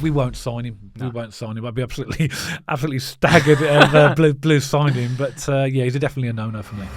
We won't sign him. No. We won't sign him. I'd be absolutely staggered if Blues signed him. But he's definitely a no-no for me.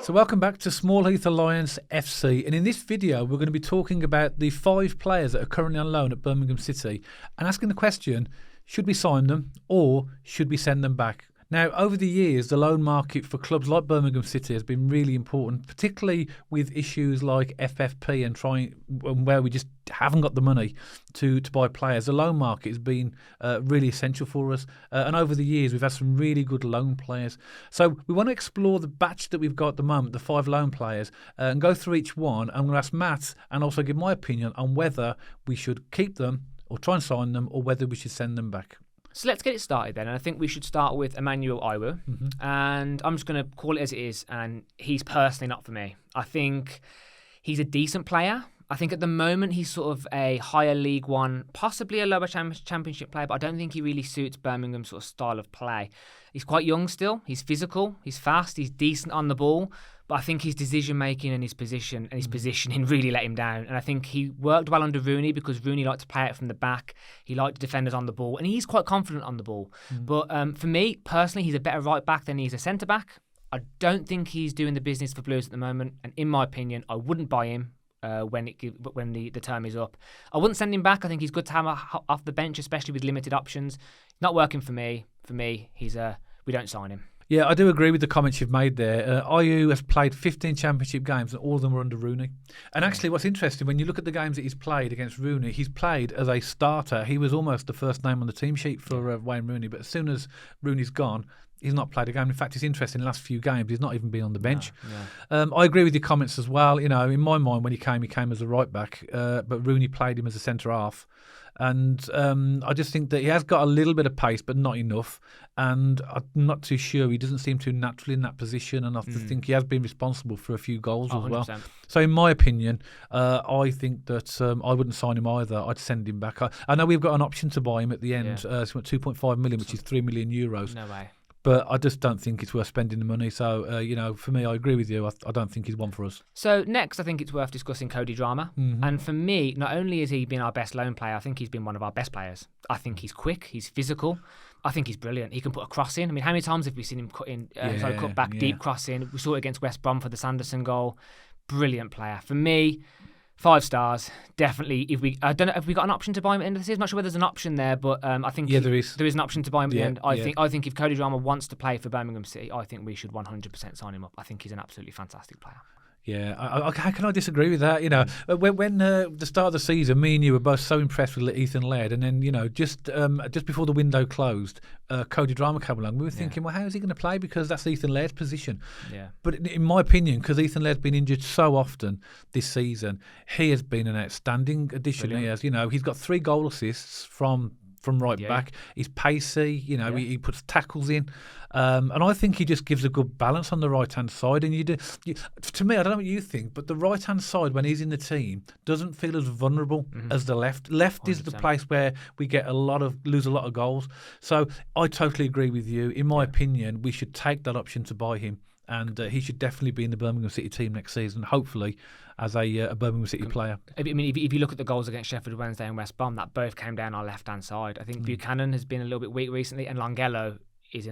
So welcome back to Small Heath Alliance FC, and in this video we're going to be talking about the 5 players that are currently on loan at Birmingham City and asking the question, should we sign them or should we send them back? Now, over the years, the loan market for clubs like Birmingham City has been really important, particularly with issues like FFP and where we just haven't got the money to buy players. The loan market has been really essential for us. And over the years, we've had some really good loan players. So we want to explore the batch that we've got at the moment, the 5 loan players, and go through each one. I'm going to ask Matt and also give my opinion on whether we should keep them or try and sign them or whether we should send them back. So let's get it started then. And I think we should start with Emmanuel Iwu. And I'm just going to call it as it is. And he's personally not for me. I think he's a decent player. I think at the moment he's sort of a higher League One, possibly a lower championship player, but I don't think he really suits Birmingham's sort of style of play. He's quite young still. He's physical. He's fast. He's decent on the ball. But I think his decision-making and his positioning really let him down. And I think he worked well under Rooney because Rooney liked to play it from the back. He liked defenders on the ball. And he's quite confident on the ball. But for me, personally, he's a better right-back than he's a centre-back. I don't think he's doing the business for Blues at the moment. And in my opinion, I wouldn't buy him when the term is up. I wouldn't send him back. I think he's good to have off the bench, especially with limited options. Not working for me. For me, we don't sign him. Yeah, I do agree with the comments you've made there. Iwu has played 15 championship games and all of them were under Rooney. And actually what's interesting, when you look at the games that he's played against Rooney, he's played as a starter. He was almost the first name on the team sheet for Wayne Rooney, but as soon as Rooney's gone, he's not played a game. In fact, it's interesting, in the last few games, he's not even been on the bench. I agree with your comments as well. You know, in my mind, when he came as a right-back, but Rooney played him as a centre-half. And I just think that he has got a little bit of pace, but not enough. And I'm not too sure. He doesn't seem too naturally in that position. And I think he has been responsible for a few goals as well. 100%. So in my opinion, I think that I wouldn't sign him either. I'd send him back. I know we've got an option to buy him at the end. It's 2.5 million, which is €3 million. No way. But I just don't think it's worth spending the money. So, for me, I agree with you. I don't think he's one for us. So next, I think it's worth discussing Cody Drama. And for me, not only has he been our best loan player, I think he's been one of our best players. I think he's quick, he's physical. I think he's brilliant. He can put a cross in. I mean, how many times have we seen him cut back, deep cross in? We saw it against West Brom for the Sanderson goal. Brilliant player. For me, 5 stars, definitely. I don't know if we got an option to buy him at the end of the season. I'm not sure whether there's an option there, but I think there is. There is an option to buy him at the end. I think if Cody Drama wants to play for Birmingham City, I think we should 100% sign him up. I think he's an absolutely fantastic player. Yeah, how can I disagree with that? You know, when the start of the season, me and you were both so impressed with Ethan Laird, and then just before the window closed, Cody Drama came along. We were thinking, well, how is he going to play? Because that's Ethan Laird's position. Yeah. But in my opinion, because Ethan Laird's been injured so often this season, he has been an outstanding addition. Brilliant. He has, he's got 3 goal assists from right back. He's pacey, he puts tackles in. And I think he just gives a good balance on the right-hand side. And to me, I don't know what you think, but the right-hand side, when he's in the team, doesn't feel as vulnerable as the left. Left 100%. Is the place where we lose a lot of goals. So I totally agree with you. In my opinion, we should take that option to buy him. And he should definitely be in the Birmingham City team next season, hopefully as a Birmingham City player. I mean, if you look at the goals against Sheffield Wednesday and West Brom, that both came down our left-hand side. I think Buchanan has been a little bit weak recently, and Longello is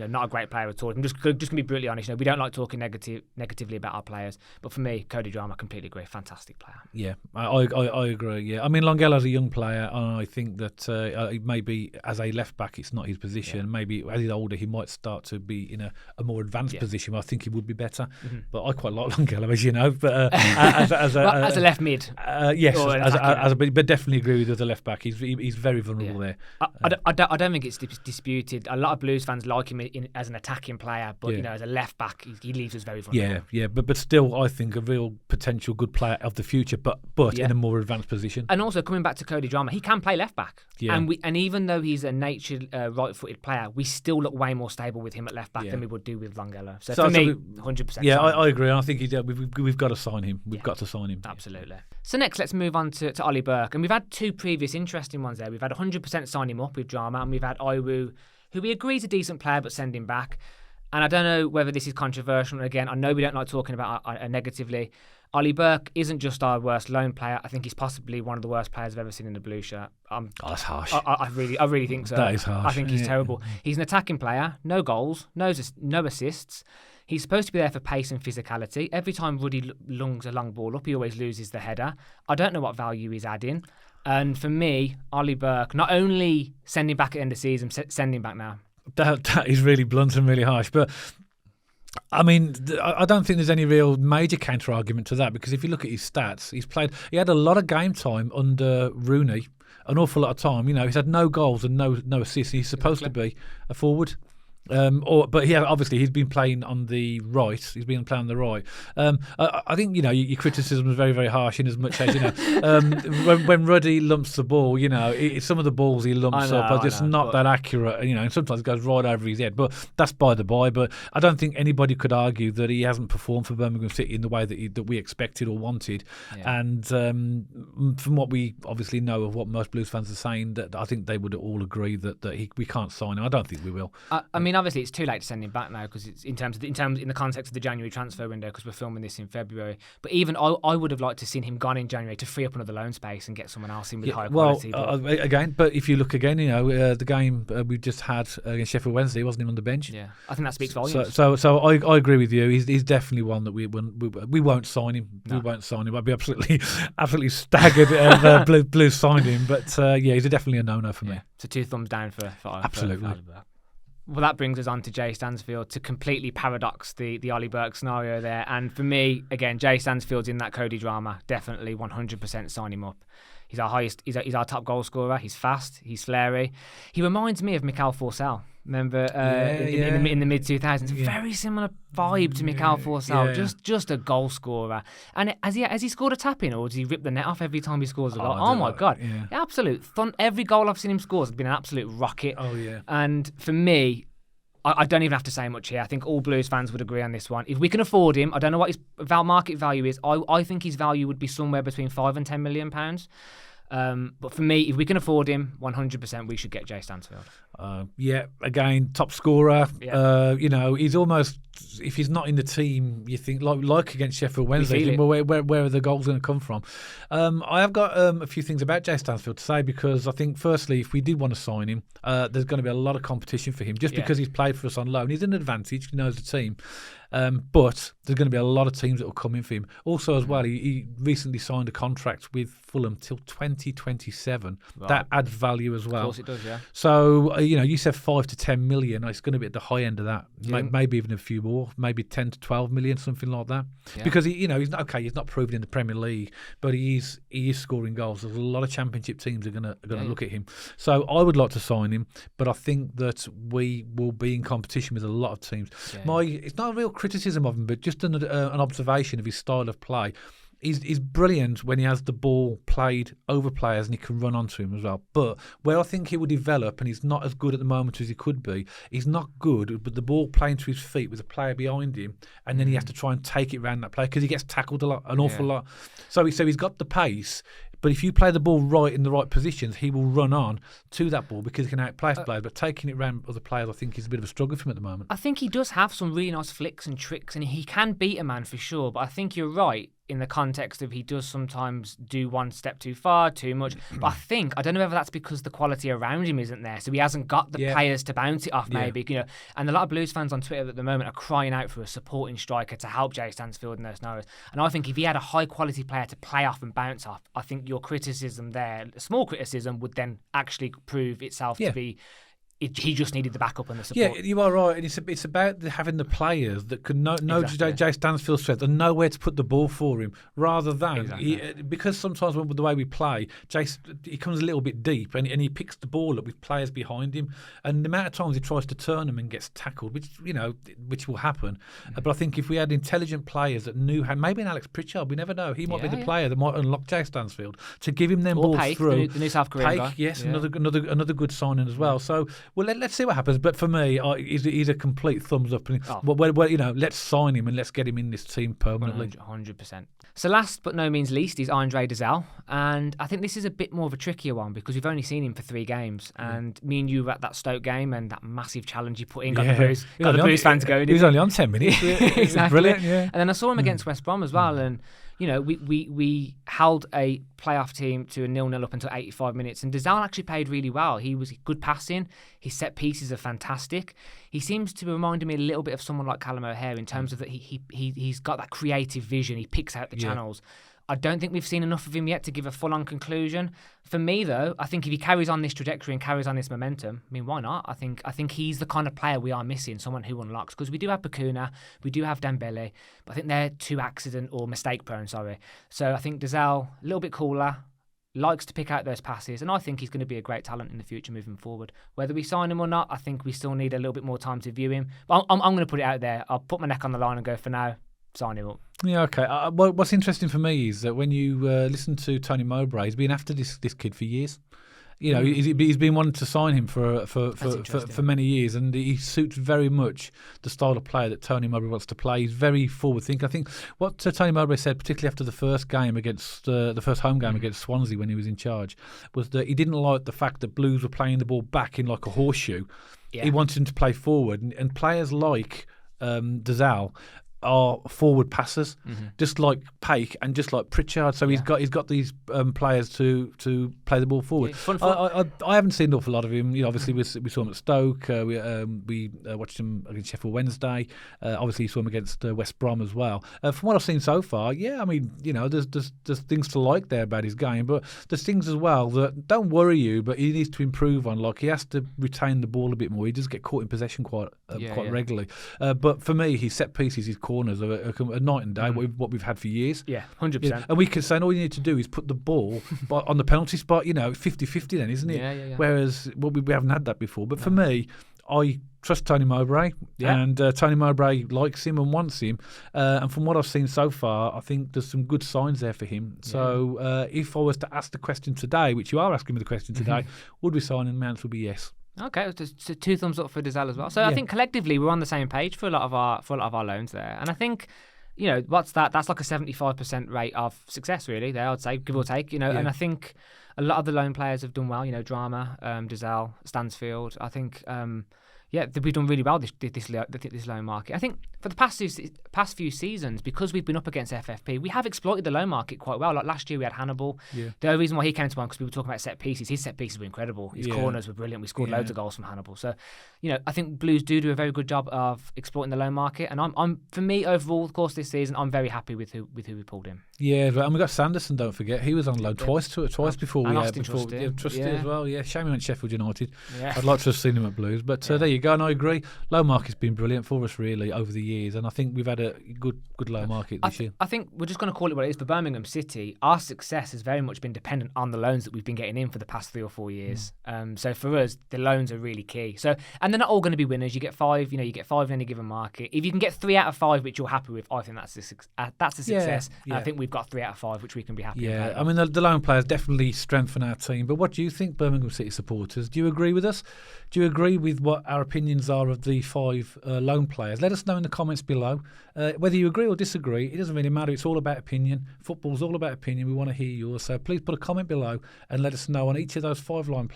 not a great player at all. I'm just going to be brutally honest. We don't like talking negatively about our players, but for me, Cody Drama, completely agree. Fantastic player. Yeah, I agree. Yeah, I mean, Longello's a young player, and I think that maybe as a left back, it's not his position. Yeah. Maybe as he's older, he might start to be in a more advanced position where I think he would be better. But I quite like Longello, as you know. But as a left mid, yes, but definitely agree with you as a left back. He's very vulnerable there. I don't think it's disputed. A lot of Blues fans like him as an attacking player, but as a left back, he leaves us very vulnerable. Yeah, but still, I think a real potential good player of the future, but in a more advanced position. And also coming back to Cody Drama, he can play left back, and even though he's a natured right-footed player, we still look way more stable with him at left back than we would do with Longello. So for me, 100%. Yeah, I agree. And I think we've got to sign him. We've got to sign him. Absolutely. So next, let's move on to Ollie Burke, and we've had 2 previous interesting ones there. We've had 100% sign him up with Drama, and we've had Iwu, who we agree is a decent player, but send him back. And I don't know whether this is controversial. And again, I know we don't like talking about it negatively. Ollie Burke isn't just our worst loan player. I think he's possibly one of the worst players I've ever seen in a blue shirt. That's harsh. I really think so. That is harsh. I think he's terrible. He's an attacking player, no goals, no assists. He's supposed to be there for pace and physicality. Every time Ruddy lungs a long ball up, he always loses the header. I don't know what value he's adding. And for me, Ollie Burke, not only sending back at the end of the season, sending back now. That is really blunt and really harsh. But I mean, I don't think there's any real major counter argument to that, because if you look at his stats, he had a lot of game time under Rooney, an awful lot of time. He's had no goals and no assists. He's supposed to be a forward. But obviously he's been playing on the right. He's been playing on the right. I think your criticism is very, very harsh, in as much as when Ruddy lumps the ball, some of the balls he lumps up are just not that accurate. And sometimes it goes right over his head. But that's by the by. But I don't think anybody could argue that he hasn't performed for Birmingham City in the way that we expected or wanted. Yeah. And from what we obviously know of what most Blues fans are saying, that I think they would all agree that we can't sign him. I don't think we will. I mean, obviously it's too late to send him back now, because it's in the context of the January transfer window, because we're filming this in February. But even I would have liked to seen him gone in January to free up another loan space and get someone else in with higher quality. But if you look again, the game we just had against Sheffield Wednesday, wasn't him on the bench? Yeah, I think that speaks volumes. So I agree with you. He's definitely one that we won't sign him. No. We won't sign him. I'd be absolutely staggered if Blues signed him. But he's definitely a no-no for me. So 2 thumbs down for absolutely. Well, that brings us on to Jay Stansfield, to completely paradox the Ollie Burke scenario there. And for me, again, Jay Stansfield's in that Cody drama. Definitely 100% sign him up. He's our highest. He's our top goal scorer. He's fast. He's flary. He reminds me of Mikael Forsell. Remember in the mid 2000s, very similar vibe to Mikael Forsell. Just a goal scorer. And has he scored a tap in, or does he rip the net off every time he scores a goal? Oh my God, absolute fun. Every goal I've seen him score has been an absolute rocket. Oh yeah. And for me, I don't even have to say much here. I think all Blues fans would agree on this one. If we can afford him, I don't know what his market value is. I think his value would be somewhere between £5 and £10 million. But for me, if we can afford him, 100% we should get Jay Stansfield. Again, top scorer. He's almost, if he's not in the team, you think like against Sheffield Wednesday, where are the goals going to come from? I have got a few things about Jay Stansfield to say, because I think firstly, if we did want to sign him, there's going to be a lot of competition for him, just because he's played for us on loan. He's an advantage, he knows the team. But there's going to be a lot of teams that will come in for him. Also, as well, he recently signed a contract with Fulham till 2027. Right. That adds value as well. Of course it does, yeah. So, you said 5 to 10 million. It's going to be at the high end of that. Yeah. Maybe even a few more. Maybe 10 to 12 million, something like that. Yeah. Because, he's not proven in the Premier League, but he is scoring goals. There's a lot of Championship teams are going to look at him. So I would like to sign him, but I think that we will be in competition with a lot of teams. Yeah. It's not a real criticism of him, but just an observation of his style of play. He's brilliant when he has the ball played over players and he can run onto him as well. But where I think he will develop, and he's not as good at the moment as he could be, he's not good, but the ball playing to his feet with a player behind him, and then he has to try and take it around that player, because he gets tackled an awful lot. So he's got the pace. But if you play the ball right in the right positions, he will run on to that ball because he can outplay players. But taking it around other players, I think, is a bit of a struggle for him at the moment. I think he does have some really nice flicks and tricks, and he can beat a man for sure. But I think you're right in the context of he does sometimes do one step too far, too much. But I don't know whether that's because the quality around him isn't there, so he hasn't got the players to bounce it off, maybe. And a lot of Blues fans on Twitter at the moment are crying out for a supporting striker to help Jay Stansfield in those scenarios. And I think if he had a high quality player to play off and bounce off, I think your criticism there, a small criticism, would then actually prove itself to be he just needed the backup and the support. Yeah, you are right. And it's about having the players that can know Jay Stansfield's strength and know where to put the ball for him, rather than because sometimes with the way we play, he comes a little bit deep and he picks the ball up with players behind him, and the amount of times he tries to turn them and gets tackled, which will happen. But I think if we had intelligent players that knew how, maybe an Alex Pritchard, we never know, he might be the player that might unlock Jay Stansfield to give him them balls Paik, through. The New South Korean guy. Yes, another good signing as well. So Well, let's see what happens. But for me, he's a complete thumbs up. Well, let's sign him and let's get him in this team permanently. 100%. So last but no means least is Andre Dazal. And I think this is a bit more of a trickier one because we've only seen him for 3 games. And me and you were at that Stoke game and that massive challenge he put in got the Blues fans going. He was only on 10 minutes. Exactly. Brilliant, yeah. And then I saw him against West Brom as well. And we held a playoff team to a 0-0 up until 85 minutes, and Dazal actually played really well. He was good passing. His set pieces are fantastic. He seems to be reminding me a little bit of someone like Callum O'Hare in terms of that he's got that creative vision. He picks out the channels. I don't think we've seen enough of him yet to give a full-on conclusion. For me, though, I think if he carries on this trajectory and carries on this momentum, I mean, why not? I think he's the kind of player we are missing, someone who unlocks. Because we do have Bakuna, we do have Dembele, but I think they're too accident or mistake-prone, So I think Dazal, a little bit cooler, likes to pick out those passes, and I think he's going to be a great talent in the future moving forward. Whether we sign him or not, I think we still need a little bit more time to view him. But I'm going to put it out there. I'll put my neck on the line and go for now. Sign him up. Yeah, okay. Well, what's interesting for me is that when you listen to Tony Mowbray, he's been after this kid for years. He's been wanting to sign him for many years, and he suits very much the style of player that Tony Mowbray wants to play. He's very forward thinking. I think what Tony Mowbray said, particularly after the first game against the first home game against Swansea when he was in charge, was that he didn't like the fact that Blues were playing the ball back in like a horseshoe. Yeah. He wanted him to play forward, and players like Dazal are forward passers, just like Paik and just like Pritchard. So he's got these players to play the ball forward. Yeah, I haven't seen an awful lot of him. Obviously we saw him at Stoke. We watched him against Sheffield Wednesday. Obviously, saw him against West Brom as well. From what I've seen so far, there's things to like there about his game, but there's things as well that don't worry you, but he needs to improve on. Like he has to retain the ball a bit more. He does get caught in possession quite regularly. But for me, his set pieces, his corners are a night and day. What we've had for years. Yeah, 100%. And we can say all you need to do is put the ball on the penalty spot. 50-50 then, isn't it? Yeah. Whereas we haven't had that before. But for me, I trust Tony Mowbray, and Tony Mowbray likes him and wants him. And from what I've seen so far, I think there's some good signs there for him. So if I was to ask the question today, which you are asking me the question today, would we sign him? My answer would be yes. Okay, so 2 thumbs up for Dazal as well. So I think collectively we're on the same page for a lot of our loans there, and I think what's that? That's like a 75% rate of success, really. There, I'd say, give or take. And I think a lot of the loan players have done well. Drama, Dazal, Stansfield. I think. We've done really well this loan market. I think for the past few seasons, because we've been up against FFP, we have exploited the loan market quite well. Like last year, we had Hannibal. Yeah. The only reason why he came to mind because we were talking about set pieces. His set pieces were incredible. His corners were brilliant. We scored loads of goals from Hannibal. So, I think Blues do a very good job of exploiting the loan market. And I'm for me overall, of course, this season, I'm very happy with who we pulled in. Yeah, and we got Sanderson. Don't forget, he was on loan twice before we had Trusty as well. Yeah, shame he went Sheffield United. Yeah. I'd like to have seen him at Blues, but there you go. And I agree. Low market's been brilliant for us really over the years, and I think we've had a good low market this year. I think we're just going to call it what it is. For Birmingham City, our success has very much been dependent on the loans that we've been getting in for the past 3 or 4 years. So for us, the loans are really key. So, and they're not all going to be winners. You get 5, you get 5 in any given market. If you can get 3 out of 5, which you're happy with, I think that's a success. Yeah. I think we've got 3 out of 5, which we can be happy with. Yeah, I mean the loan players definitely strengthen our team. But what do you think, Birmingham City supporters? Do you agree with us? Do you agree with what our opinions are of the 5 loan players? Let us know in the comments below. Whether you agree or disagree, it doesn't really matter. It's all about opinion. Football's all about opinion. We want to hear yours. So please put a comment below and let us know on each of those 5 loan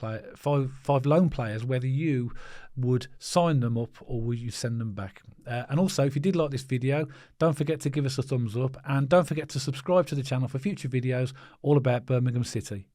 players whether you would sign them up or would you send them back. And also, if you did like this video, don't forget to give us a thumbs up and don't forget to subscribe to the channel for future videos all about Birmingham City.